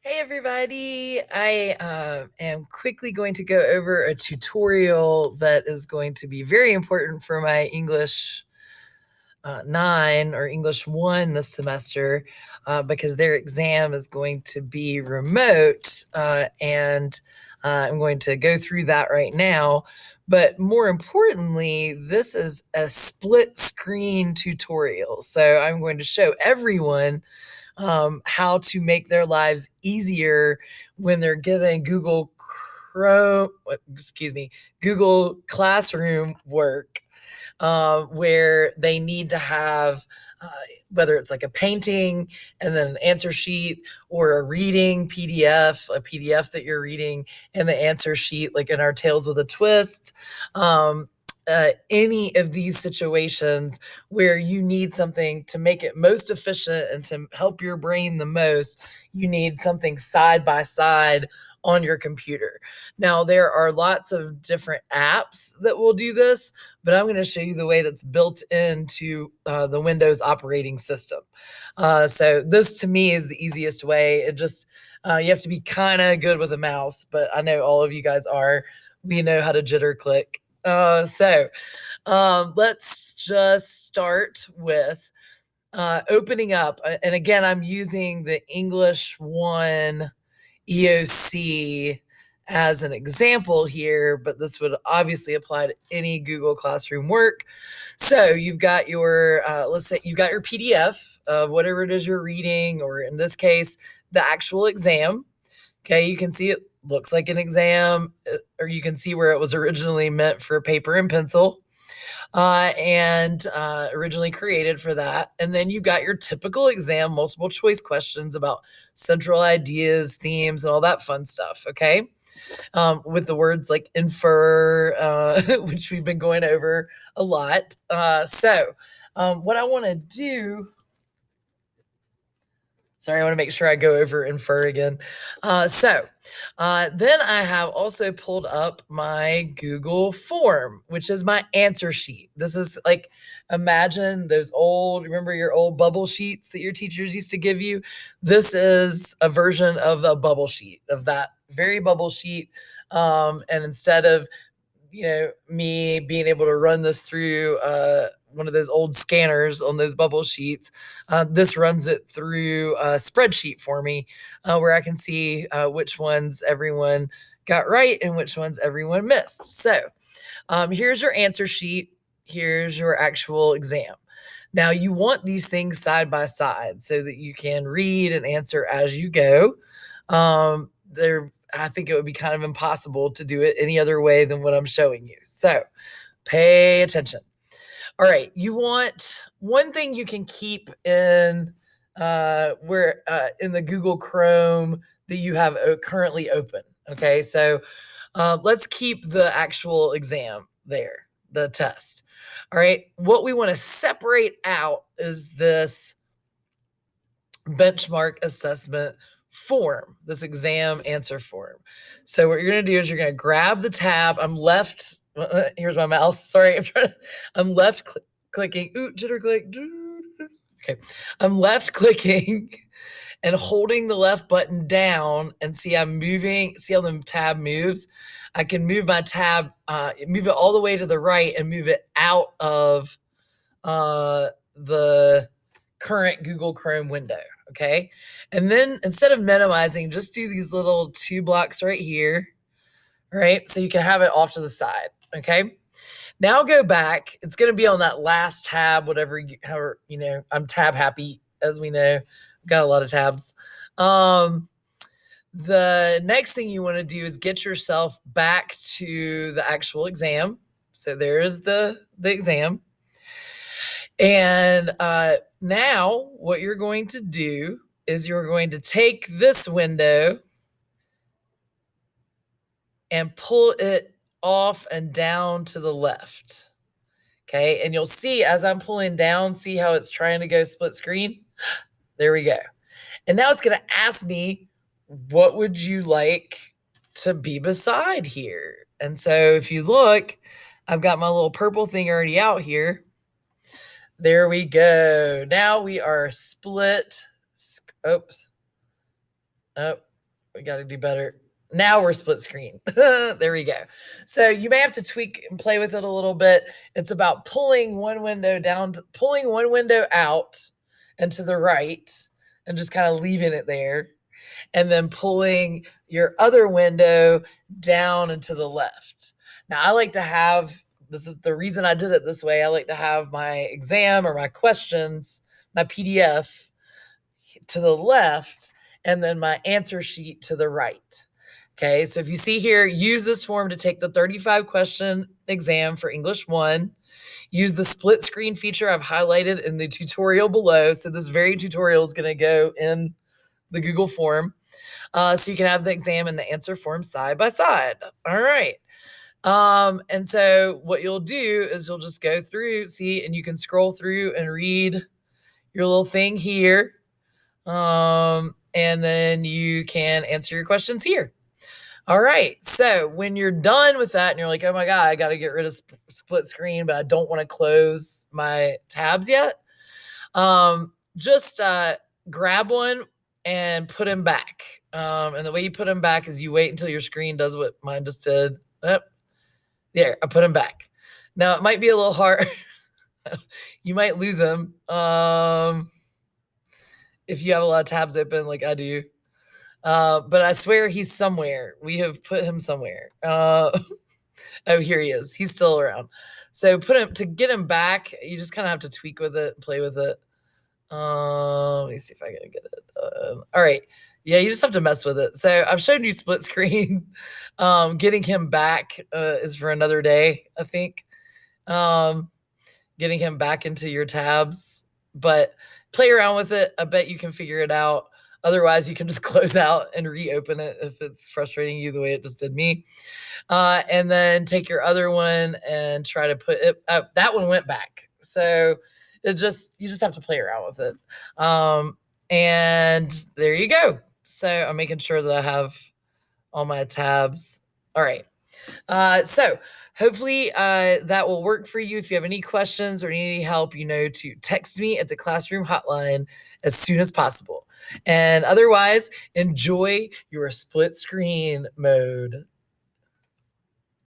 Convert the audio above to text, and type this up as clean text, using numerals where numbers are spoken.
Hey everybody, I am quickly going to go over a tutorial that is going to be very important for my English 9 or English 1 this semester because their exam is going to be remote and I'm going to go through that right now. But more importantly, this is a split screen tutorial. So I'm going to show everyone how to make their lives easier when they're given Google Classroom work, where they need to have uh, whether it's like a painting and then an answer sheet, or a reading PDF, a PDF that you're reading, and the answer sheet, like in our Tales with a Twist. Any of these situations where you need something to make it most efficient and to help your brain the most, you need something side by side on your computer. Now, there are lots of different apps that will do this, but I'm going to show you the way that's built into the Windows operating system. So this to me is the easiest way. It just, you have to be kind of good with a mouse, but I know all of you guys are. We know how to jitter click. Let's just start with opening up. And again, I'm using the English 1 EOC as an example here, but this would obviously apply to any Google Classroom work. So you've got your, let's say you've got your PDF of whatever it is you're reading, or in this case, the actual exam. Okay, you can see it looks like an exam, or you can see where it was originally meant for paper and pencil, and originally created for that. And then you got your typical exam multiple choice questions about central ideas, themes, and all that fun stuff. Okay, with the words like infer, which we've been going over a lot. What I want to do. Sorry, I want to make sure I go over infer again. Then I have also pulled up my Google form, which is my answer sheet. This is like, imagine those remember your old bubble sheets that your teachers used to give you? This is a version of a bubble sheet, of that very bubble sheet. And instead of, me being able to run this through one of those old scanners on those bubble sheets, this runs it through a spreadsheet for me, where I can see which ones everyone got right and which ones everyone missed. So here's your answer sheet. Here's your actual exam. Now you want these things side by side so that you can read and answer as you go. I think it would be kind of impossible to do it any other way than what I'm showing you. So pay attention. All right, you want one thing you can keep in in the Google Chrome that you have currently open. Okay, so let's keep the actual exam there, the test. All right, what we want to separate out is this benchmark assessment form, this exam answer form. So what you're going to do is you're going to grab the tab. Here's my mouse. Sorry, I'm left clicking. Ooh, jitter click. Okay, I'm left clicking and holding the left button down, and see I'm moving. See how the tab moves? I can move my tab, move it all the way to the right, and move it out of the current Google Chrome window. Okay. And then instead of minimizing, just do these little 2 blocks right here. Right. So you can have it off to the side. Okay. Now go back. It's going to be on that last tab, however, I'm tab happy, as we know. Got a lot of tabs. The next thing you want to do is get yourself back to the actual exam. So there is the exam. And now what you're going to do is you're going to take this window and pull it off and down to the left. Okay, and you'll see as I'm pulling down, see how it's trying to go split screen? There we go. And now it's going to ask me, what would you like to be beside here? And so if you look, I've got my little purple thing already out here. There we go. Now we are split. Oops. Oh, We got to do better. Now we're split screen. There we go. So you may have to tweak and play with it a little bit. It's about pulling one window down, pulling one window out and to the right, and just kind of leaving it there, and then pulling your other window down and to the left. Now, I like to have, this is the reason I did it this way. I like to have my exam or my questions, my PDF to the left, and then my answer sheet to the right. Okay, so if you see here, use this form to take the 35 question exam for English 1. Use the split screen feature I've highlighted in the tutorial below. So this very tutorial is going to go in the Google form. So you can have the exam and the answer form side by side. All right. And so what you'll do is you'll just go through, see, and you can scroll through and read your little thing here. And then you can answer your questions here. All right. So when you're done with that and you're like, oh my God, I got to get rid of split screen, but I don't want to close my tabs yet. Just grab one and put them back. And the way you put them back is you wait until your screen does what mine just did. Yep. There, I put them back. Now it might be a little hard. You might lose them. If you have a lot of tabs open like I do. But I swear he's somewhere. We have put him somewhere. Oh, here he is. He's still around. So to get him back, you just kind of have to tweak with it, play with it. Let me see if I can get it. All right. Yeah, you just have to mess with it. So I've shown you split screen. Getting him back is for another day, I think. Getting him back into your tabs. But play around with it. I bet you can figure it out. Otherwise, you can just close out and reopen it if it's frustrating you the way it just did me. And then take your other one and try to put it up. That one went back. So you just have to play around with it. And there you go. So I'm making sure that I have all my tabs. All right. So hopefully that will work for you. If you have any questions or need any help, you know to text me at the classroom hotline as soon as possible. And otherwise, enjoy your split screen mode.